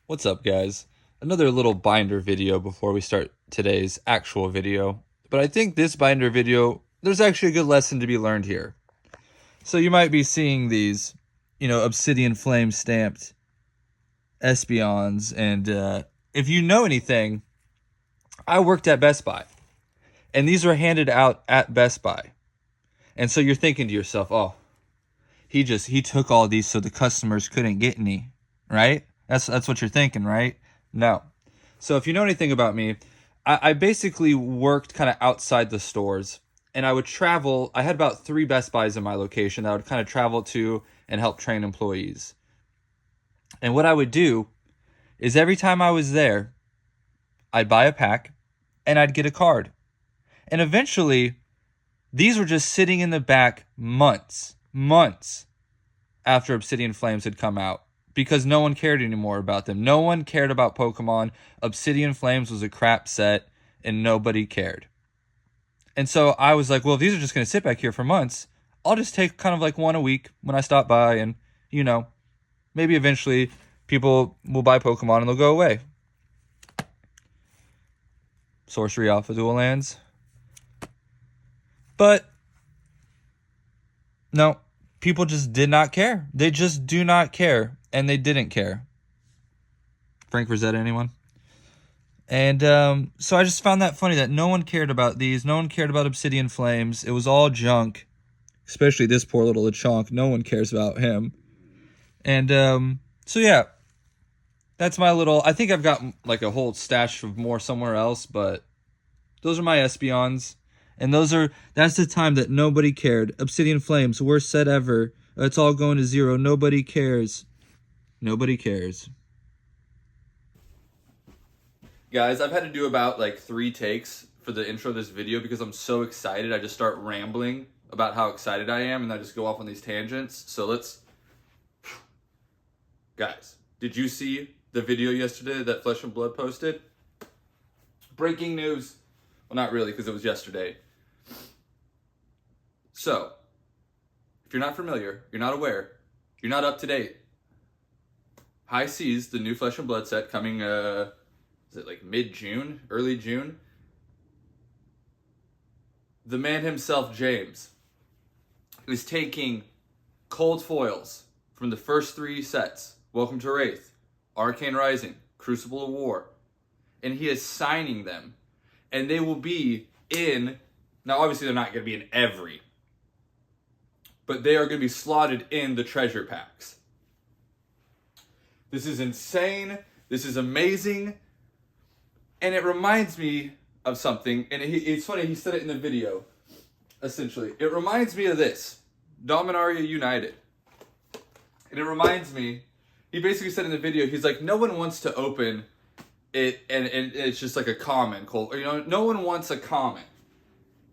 What's up, guys? Another little binder video before we start today's actual video. But I think this binder video, there's actually a good lesson to be learned here. So you might be seeing these, obsidian flame stamped Espeons. And if you know anything, I worked at Best Buy. And these were handed out at Best Buy. And so you're thinking to yourself, oh, he took all these so the customers couldn't get any, right? That's what you're thinking, right? No. So if you know anything about me, I basically worked kind of outside the stores, and I would travel. I had about 3 Best Buys in my location that I would kind of travel to and help train employees. And what I would do is every time I was there, I'd buy a pack and I'd get a card. And eventually, these were just sitting in the back months after Obsidian Flames had come out because no one cared anymore about them. No one cared about Pokemon. Obsidian Flames was a crap set and nobody cared. And so I was like, well, if these are just going to sit back here for months, I'll just take kind of like one a week when I stop by and, maybe eventually people will buy Pokemon and they'll go away. Sorcery Alpha Dual Lands. But no, people just did not care. They just do not care. And they didn't care. Frank Rosetta, anyone? And so I just found that funny that no one cared about these. No one cared about Obsidian Flames. It was all junk. Especially this poor little Lechonk. No one cares about him. And so yeah. That's my little... I think I've got like a whole stash of more somewhere else. But those are my Espeons. And that's the time that nobody cared. Obsidian Flames, worst set ever. It's all going to zero. Nobody cares. Nobody cares. Guys, I've had to do about like 3 takes for the intro of this video because I'm so excited. I just start rambling about how excited I am and I just go off on these tangents. So let's... Guys, did you see the video yesterday that Flesh and Blood posted? Breaking news. Well, not really because it was yesterday. So, if you're not familiar, you're not aware, you're not up to date, High Seas, the new Flesh and Blood set coming, is it like mid-June, early June? The man himself, James, is taking cold foils from the first 3 sets, Welcome to Wraith, Arcane Rising, Crucible of War, and he is signing them. And they will be in, now obviously they're not going to be in every, but they are going to be slotted in the treasure packs. This is insane. This is amazing. And it reminds me of something. And it's funny, he said it in the video, essentially. It reminds me of this. Dominaria United. And it reminds me, he basically said in the video, he's like, no one wants to open it, and it's just like a common. No one wants a common.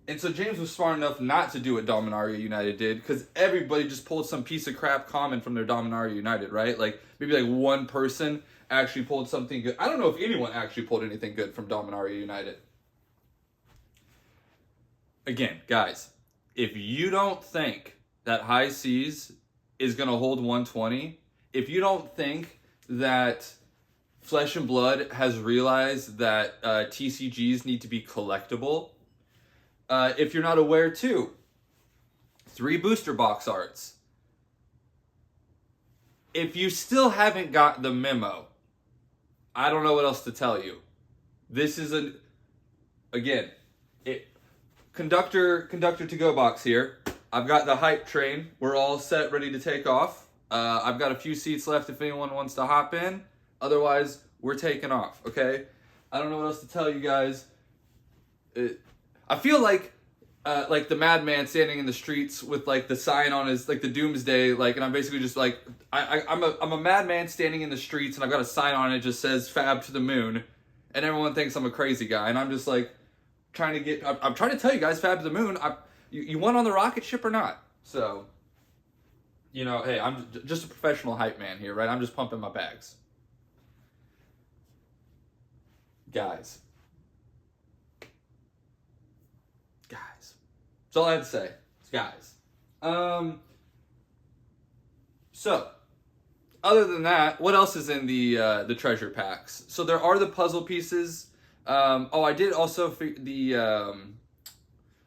And so James was smart enough not to do what Dominaria United did, because everybody just pulled some piece of crap common from their Dominaria United, right? Like, maybe like one person actually pulled something good. I don't know if anyone actually pulled anything good from Dominaria United. Again, guys, if you don't think that High Seas is going to hold 120, if you don't think that Flesh and Blood has realized that TCGs need to be collectible, if you're not aware too, 3 booster box arts. If you still haven't got the memo, I don't know what else to tell you. This is conductor to go box here. I've got the hype train. We're all set, ready to take off. I've got a few seats left if anyone wants to hop in. Otherwise, we're taking off, okay? I don't know what else to tell you guys. I feel like the madman standing in the streets with like the sign on his, like the doomsday, like, and I'm basically just like, I'm a madman standing in the streets and I've got a sign on it that just says Fab to the moon, and everyone thinks I'm a crazy guy, and I'm just like I'm trying to tell you guys, Fab to the moon. You went on the rocket ship or not? So, hey, I'm just a professional hype man here, right? I'm just pumping my bags. Guys. That's all I have to say. Guys. So, other than that, what else is in the treasure packs? So there are the puzzle pieces. I did also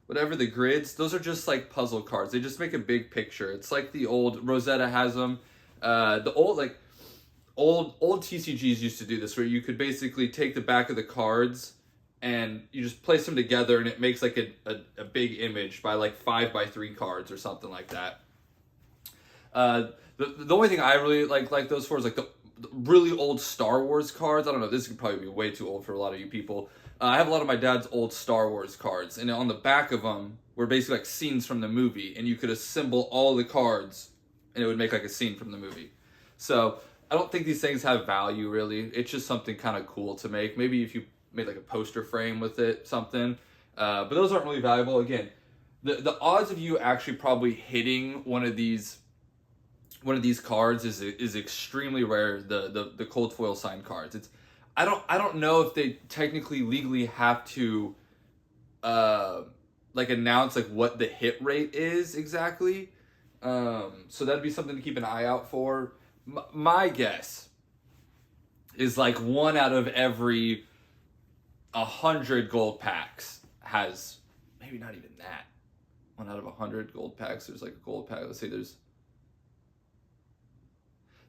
whatever the grids. Those are just like puzzle cards. They just make a big picture. It's like the old Rosetta has them. The old TCGs used to do this, where you could basically take the back of the cards and you just place them together, and it makes like a big image by like 5x3 cards or something like that. The only thing I really like those for is like the really old Star Wars cards. I don't know, this could probably be way too old for a lot of you people. I have a lot of my dad's old Star Wars cards, and on the back of them were basically like scenes from the movie, and you could assemble all the cards, and it would make like a scene from the movie. So I don't think these things have value really. It's just something kind of cool to make. Maybe if you made like a poster frame with it, something. But those aren't really valuable. Again, the odds of you actually probably hitting one of these cards is extremely rare. The cold foil signed cards. I don't know if they technically legally have to like announce like what the hit rate is exactly. So that'd be something to keep an eye out for. My guess is like 1 out of every 100 gold packs has, maybe not even that. 1 out of 100 gold packs, there's like a gold pack. Let's say there's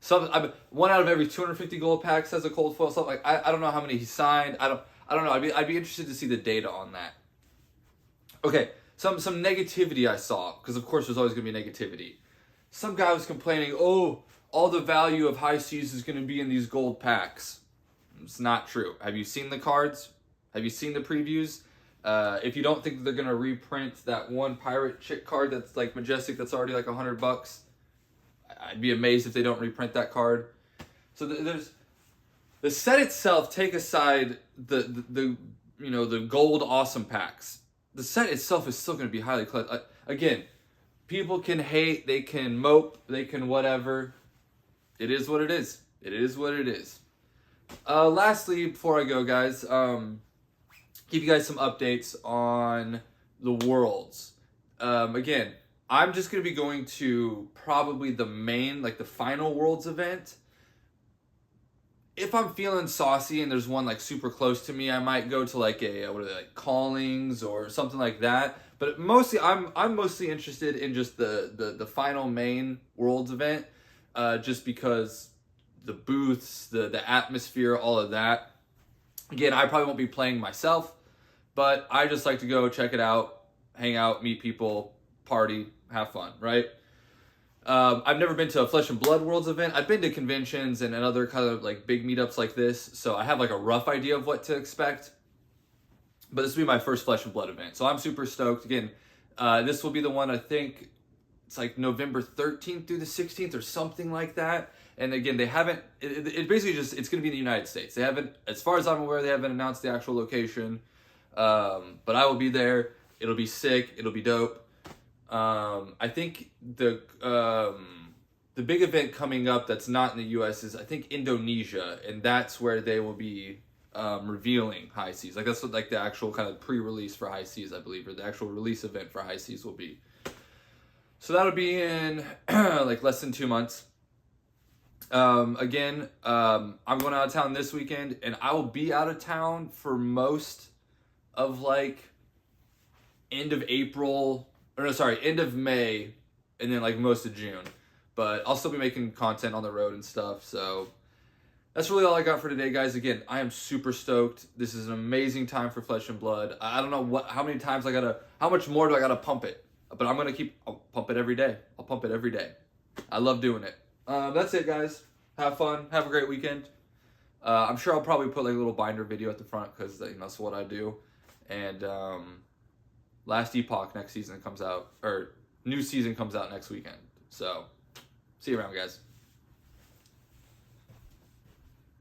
some. 1 out of every 250 gold packs has a cold foil. Something like I don't know how many he signed. I don't know. I'd be interested to see the data on that. Okay, some negativity I saw, because of course there's always gonna be negativity. Some guy was complaining, oh, all the value of high seas is gonna be in these gold packs. It's not true. Have you seen the cards? Have you seen the previews? If you don't think they're gonna reprint that one pirate chick card that's like majestic, that's already like $100, I'd be amazed if they don't reprint that card. So there's the set itself. Take aside the gold awesome packs. The set itself is still going to be highly collected. Again, people can hate, they can mope, they can whatever. It is what it is. It is what it is. Lastly, before I go, guys, give you guys some updates on the Worlds. Again, I'm just going to be going to probably the main, like the final Worlds event. If I'm feeling saucy and there's one like super close to me, I might go to like like Callings or something like that. But mostly, I'm mostly interested in just the final main Worlds event, just because the booths, the atmosphere, all of that. Again, I probably won't be playing myself, but I just like to go check it out, hang out, meet people, party, have fun, right? I've never been to a Flesh and Blood Worlds event. I've been to conventions and other kind of like big meetups like this, so I have like a rough idea of what to expect. But this will be my first Flesh and Blood event, so I'm super stoked. Again, this will be the one, I think it's like November 13th through the 16th or something like that. And again, they haven't, it basically just, it's going to be in the United States. They haven't, as far as I'm aware, they haven't announced the actual location. But I will be there. It'll be sick. It'll be dope. I think the big event coming up that's not in the US is, I think, Indonesia, and that's where they will be revealing High Seas. Like that's what like the actual kind of pre-release for High Seas, I believe, or the actual release event for High Seas will be. So that'll be in like less than 2 months. Again, I'm going out of town this weekend, and I will be out of town for most of like end of April, or no, sorry, end of May, and then like most of June. But I'll still be making content on the road and stuff. So that's really all I got for today, guys. Again, I am super stoked. This is an amazing time for Flesh and Blood. I don't know how many times how much more do I gotta pump it? But I'll pump it every day. I'll pump it every day. I love doing it. That's it, guys. Have fun. Have a great weekend. I'm sure I'll probably put like a little binder video at the front, because that's what I do. And Last Epoch next season comes out, or new season comes out next weekend. So see you around, guys.